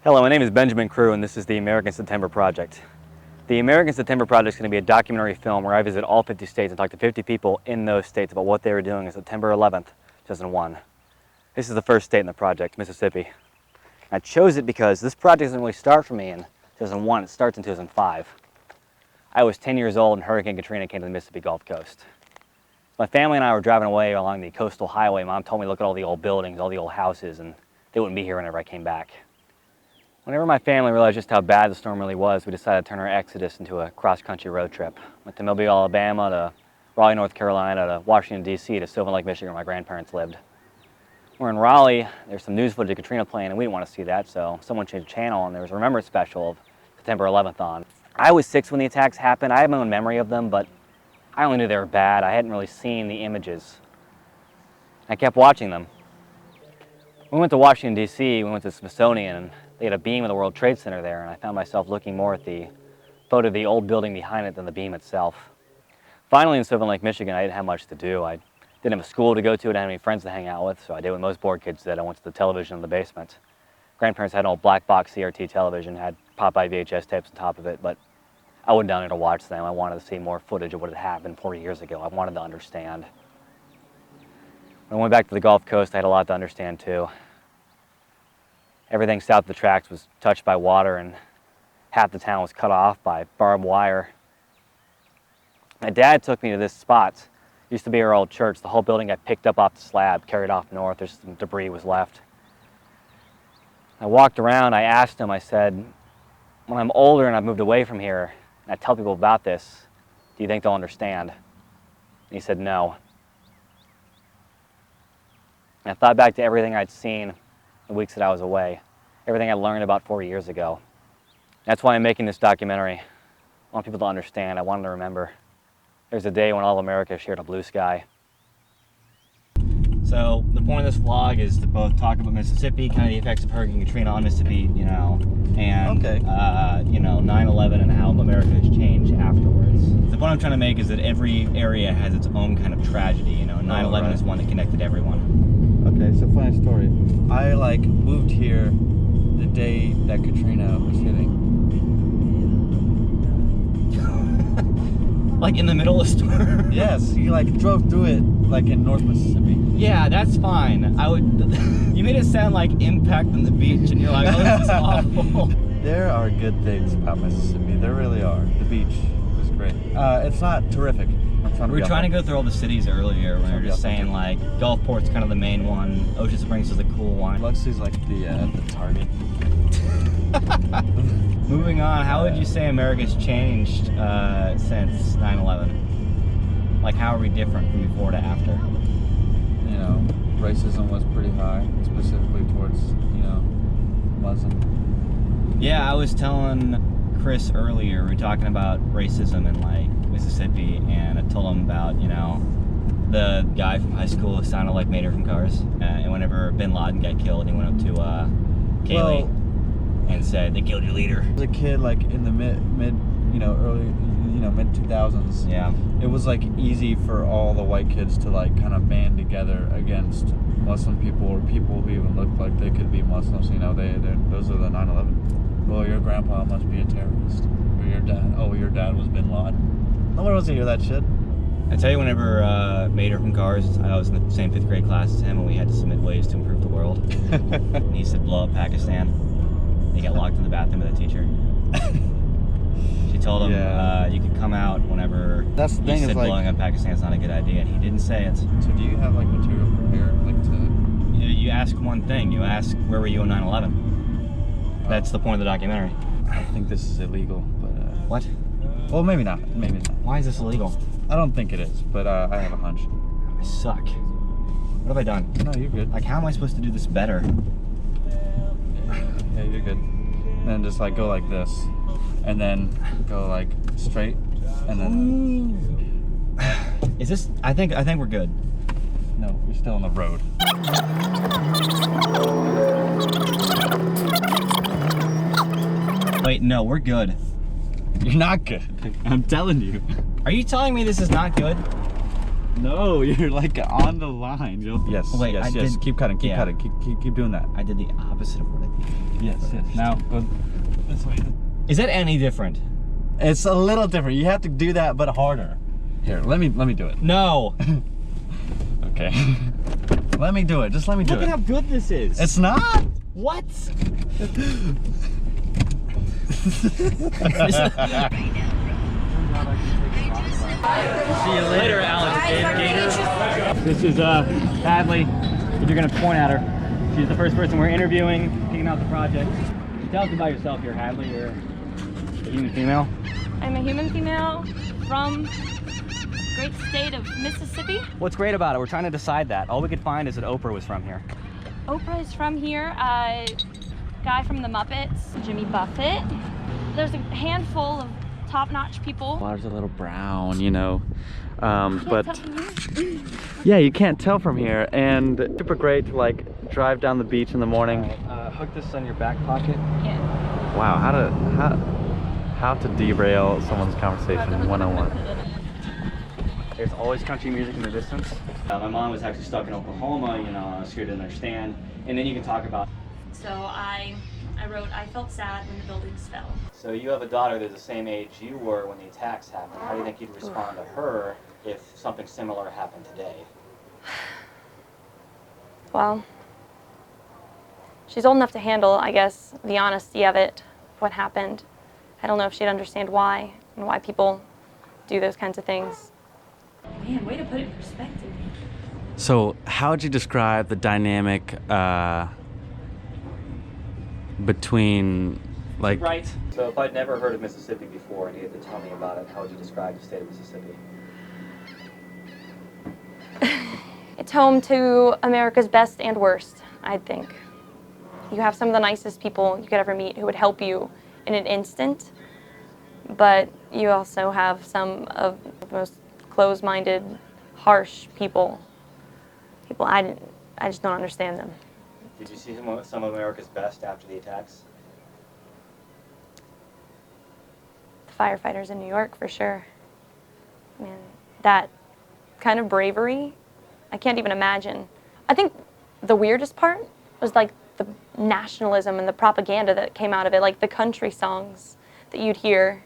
Hello, my name is Benjamin Crew, and this is the American September Project. The American September Project is going to be a documentary film where I visit all 50 states and talk to 50 people in those states about what they were doing on September 11th, 2001. This is the first state in the project, Mississippi. I chose it because this project doesn't really start for me in 2001, it starts in 2005. I was 10 years old and Hurricane Katrina came to the Mississippi Gulf Coast. My family and I were driving away along the coastal highway. Mom told me to look at all the old buildings, all the old houses, and they wouldn't be here whenever I came back. Whenever my family realized just how bad the storm really was, we decided to turn our exodus into a cross-country road trip. Went to Mobile, Alabama, to Raleigh, North Carolina, to Washington, D.C., to Sylvan Lake, Michigan, where my grandparents lived. We're in Raleigh, there's some news footage of Katrina playing, and we didn't want to see that, so someone changed the channel, and there was a remembrance special of September 11th on. I was 6 when the attacks happened. I have my own memory of them, but I only knew they were bad. I hadn't really seen the images. I kept watching them. We went to Washington, D.C., we went to the Smithsonian, and they had a beam of the World Trade Center there, and I found myself looking more at the photo of the old building behind it than the beam itself. Finally, in Sylvan Lake, Michigan, I didn't have much to do. I didn't have a school to go to, I didn't have any friends to hang out with, so I did what most bored kids did. I went to the television in the basement. Grandparents had an old black box CRT television, had Popeye VHS tapes on top of it, but I went down there to watch them. I wanted to see more footage of what had happened 40 years ago. I wanted to understand. When I went back to the Gulf Coast, I had a lot to understand too. Everything south of the tracks was touched by water, and half the town was cut off by barbed wire. My dad took me to this spot. It used to be our old church. The whole building got picked up off the slab, carried off north. There's some debris was left. I walked around. I asked him, I said, when I'm older and I've moved away from here, and I tell people about this, do you think they'll understand? And he said, no. And I thought back to everything I'd seen the weeks that I was away, everything I learned about 40 years ago. That's why I'm making this documentary. I want people to understand. I want them to remember. There's a day when all of America shared a blue sky. So the point of this vlog is to both talk about Mississippi, kind of the effects of Hurricane Katrina on Mississippi, and okay. 9/11 and how America has changed afterwards. The point I'm trying to make is that every area has its own kind of tragedy. 9/11 right. is one that connected everyone. Okay, so funny story. I moved here the day that Katrina was hitting. Like in the middle of the storm? Yes, he drove through it in North Mississippi. Yeah, that's fine. You made it sound like impact on the beach, and you're like, oh, this is awful. There are good things about Mississippi. There really are. The beach was great. It's not terrific. We were trying to go through all the cities earlier when we were just saying Gulfport's kind of the main one, Ocean Springs is a cool one. Biloxi's the target. Moving on, how would you say America's changed since 9/11? How are we different from before to after? Racism was pretty high, specifically towards, Muslim. Yeah, I was telling Chris earlier, we were talking about racism in Mississippi, and I told him about, the guy from high school who sounded like Mater from Cars. And whenever Bin Laden got killed, he went up to Kaylee and said, "They killed your leader." As a kid, in the early, mid 2000s. Yeah. It was easy for all the white kids to kind of band together against Muslim people or people who even looked like they could be Muslims. Those are the 9/11. Well, your grandpa must be a terrorist. Or your dad. Oh, your dad was Bin Laden. Nobody wants to hear that shit. I tell you, whenever Mater from Cars, I was in the same 5th grade class as him, and we had to submit ways to improve the world. And he said, blow up Pakistan. And he got locked in the bathroom with a teacher. She told him, you could come out whenever That's the thing, said blowing up Pakistan's not a good idea, and he didn't say it. So do you have material prepared to... You ask one thing. You ask, where were you in 9/11? That's the point of the documentary. I think this is illegal, but... What? Well, maybe not. Maybe not. Why is this illegal? I don't think it is, but I have a hunch. I suck. What have I done? No, you're good. How am I supposed to do this better? Yeah, you're good. And then just go like this, and then go straight, and then. Is this? I think we're good. No, you're still on the road. Wait, no, we're good. You're not good. I'm telling you. Are you telling me this is not good? No, you're like on the line. Yes, Wait, yes, I yes. did- Keep cutting, keep yeah. cutting, keep doing that. I did the opposite of what I did. Yes, yes. Now go this way. Is that any different? It's a little different. You have to do that, but harder. Here, let me do it. No. Okay. Let me do it. Just let me do Look it. at how good this is. It's not. What? See you later, alligator. This is Hadley. If you're gonna point at her, she's the first person we're interviewing, kicking out the project. Tell us about yourself here, Hadley. You're a human female. I'm a human female from the great state of Mississippi. What's great about it? We're trying to decide that. All we could find is that Oprah was from here. Oprah is from here. Guy from the Muppets, Jimmy Buffett. There's a handful of top-notch people. Water's a little brown, you know. Can't But tell from here. yeah, you can't tell from here, and super great to like drive down the beach in the morning. Hook this on your back pocket. Yeah. Wow, how to derail someone's conversation 101. There's always country music in the distance. My mom was actually stuck in Oklahoma, you know, she didn't understand. And then you can talk about. So I wrote, I felt sad when the buildings fell. So you have a daughter that's the same age you were when the attacks happened. How do you think you'd respond to her if something similar happened today? Well, she's old enough to handle, I guess, the honesty of it, what happened. I don't know if she'd understand why and why people do those kinds of things. Man, way to put it in perspective. So, how would you describe the dynamic between, like... Right. So if I'd never heard of Mississippi before and you had to tell me about it, how would you describe the state of Mississippi? It's home to America's best and worst, I think. You have some of the nicest people you could ever meet who would help you in an instant, but you also have some of the most closed-minded, harsh people. I just don't understand them. Did you see some of America's best after the attacks? The firefighters in New York, for sure. Man, that kind of bravery, I can't even imagine. I think the weirdest part was like the nationalism and the propaganda that came out of it, like the country songs that you'd hear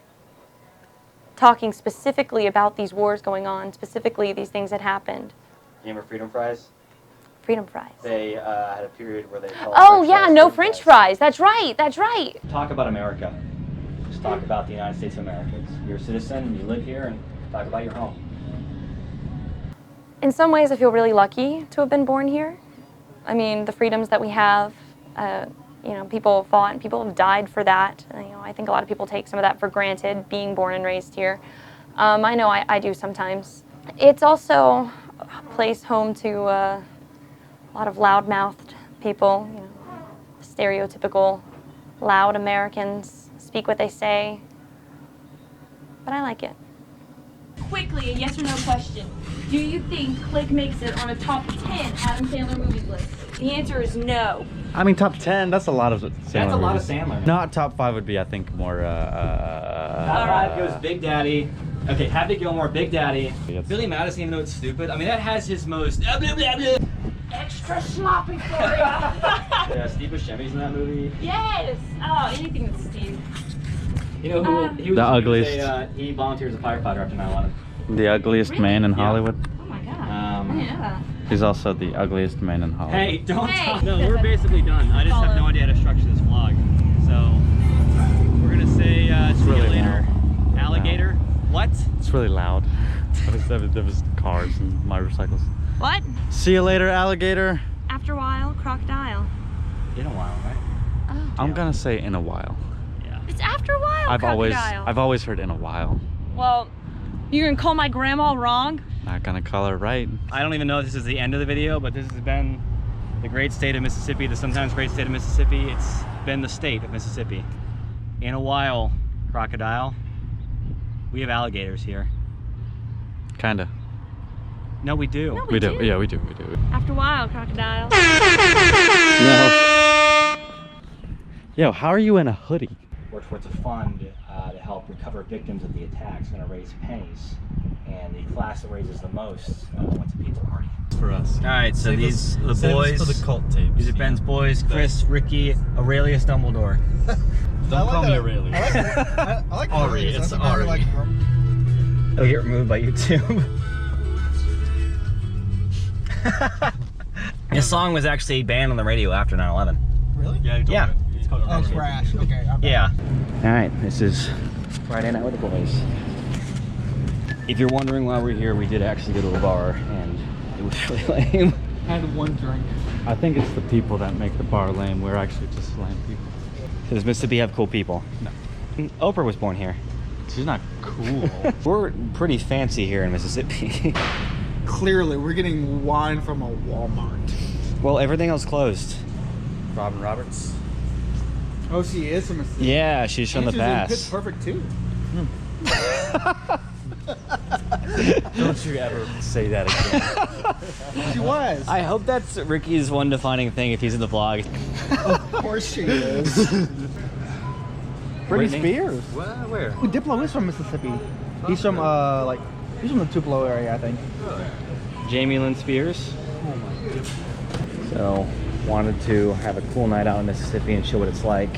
talking specifically about these wars going on, specifically these things that happened. Remember Freedom Fries? Freedom fries. They had a period where they called Oh French yeah, fries no Freedom French fries. That's right, that's right. Talk about America. Just talk about the United States of America. You're a citizen, you live here, and talk about your home. In some ways, I feel really lucky to have been born here. I mean, the freedoms that we have, you know, people have fought and people have died for that. You know, I think a lot of people take some of that for granted, being born and raised here. I know I do sometimes. It's also a place home to a lot of loud-mouthed people, you know, stereotypical loud Americans, speak what they say, but I like it. Quickly, a yes or no question. Do you think Click makes it on a top 10 Adam Sandler movies list? The answer is no. I mean, top 10, that's a lot of Sandler That's a lot of movies. Sandler. Man. Not top 5 would be, I think, more, Top 5 goes Big Daddy. Okay, Happy Gilmore, Big Daddy. Yes. Billy Madison, even though it's stupid. I mean, that has his most blah, blah, blah. Extra sloppy for you. Yeah, Steve Buscemi's in that movie. Yes. Oh, anything with Steve. You know who? He was The ugliest. He volunteered as a firefighter after 9/11. the ugliest man in Yeah. Hollywood. Oh my god. I didn't know that. He's also the ugliest man in Hollywood. Hey, don't Hey. talk. No, we're basically done. I just have no idea how to structure this vlog. So, we're gonna say see you really later, alligator. What? It's really loud. There was cars and motorcycles. What? See you later, alligator. After a while, crocodile. In a while, right? Oh. I'm gonna say in a while. Yeah. It's after a while, I've crocodile. always heard in a while. Well, you're gonna call my grandma wrong? Not gonna call her right. I don't even know if this is the end of the video, but this has been the great state of Mississippi, the sometimes great state of Mississippi. It's been the state of Mississippi. In a while, crocodile. We have alligators here. Kinda. No, we do. No, We do. Yeah, we do. After a while, crocodile. No. Yo, how are you in a hoodie? worked towards a fund to help recover victims of the attacks. Going to raise pennies, and the class that raises the most wants a pizza party. For us. All right, so these are the Save boys. us for the cult tapes. These are Ben's boys: Chris, Ricky, Aurelius Dumbledore. Don't call me Aurelius. I like Ari, Aurelius. it's That's a very, Ari. It'll get removed by YouTube. This song was actually banned on the radio after 9/11. Really? Yeah, you told Yeah. me. It's called Oh, trash. Okay. I'm Yeah. All right, this is Friday night with the boys. If you're wondering why we're here, we did actually go to a bar, and it was really lame. had one drink. I think it's the people that make the bar lame. We're actually just lame people. Does Mississippi have cool people? No. Oprah was born here. She's not cool. We're pretty fancy here in Mississippi. Clearly, we're getting wine from a Wal-Mart. Well, everything else closed. Robin Roberts. Oh, she is from Mississippi. Yeah, she's from the And she was in past. Pitch Perfect too. Don't you ever say that again. She was. I hope that's Ricky's one defining thing if he's in the vlog. Of course she is. Britney Whitney? Spears. Where? Diplo is from Mississippi. He's from he's from the Tupelo area, I think. Jamie Lynn Spears. So, wanted to have a cool night out in Mississippi and show what it's like.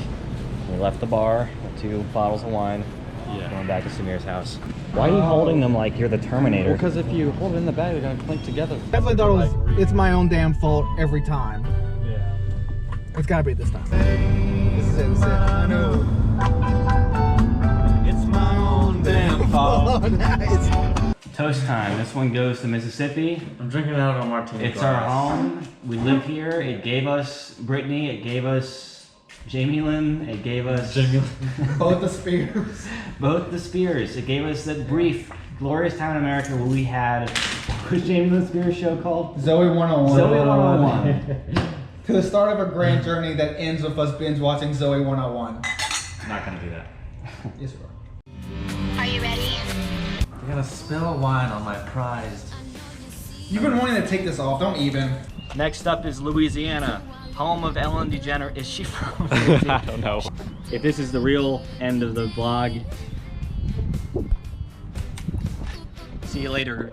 We left the bar with 2 bottles of wine, going back to Samir's house. Why are you holding them like you're the Terminator? Because if you hold it in the bag, they're gonna clink together. Definitely thought it was. It's my own damn fault every time. Yeah. It's gotta be this time. This is it. This is it. I know. It's my own damn fault. Oh, nice. Toast time. This one goes to Mississippi. I'm drinking out of a martini. It's our home. We live here. It gave us Brittany. It gave us Jamie Lynn. It gave us Both the Spears. both the Spears. It gave us that brief, glorious time in America where we had, what was Jamie Lynn Spears' show called? Zoe 101. Zoe 101. To the start of a grand journey that ends with us binge watching Zoe 101. Not gonna do that. Yes, we are. Are you ready? You're gonna spill wine on my prized. You've been wanting to take this off. Don't even. Next up is Louisiana, home of Ellen DeGeneres. Is she from Louisiana? I don't know. If this is the real end of the vlog, see you later.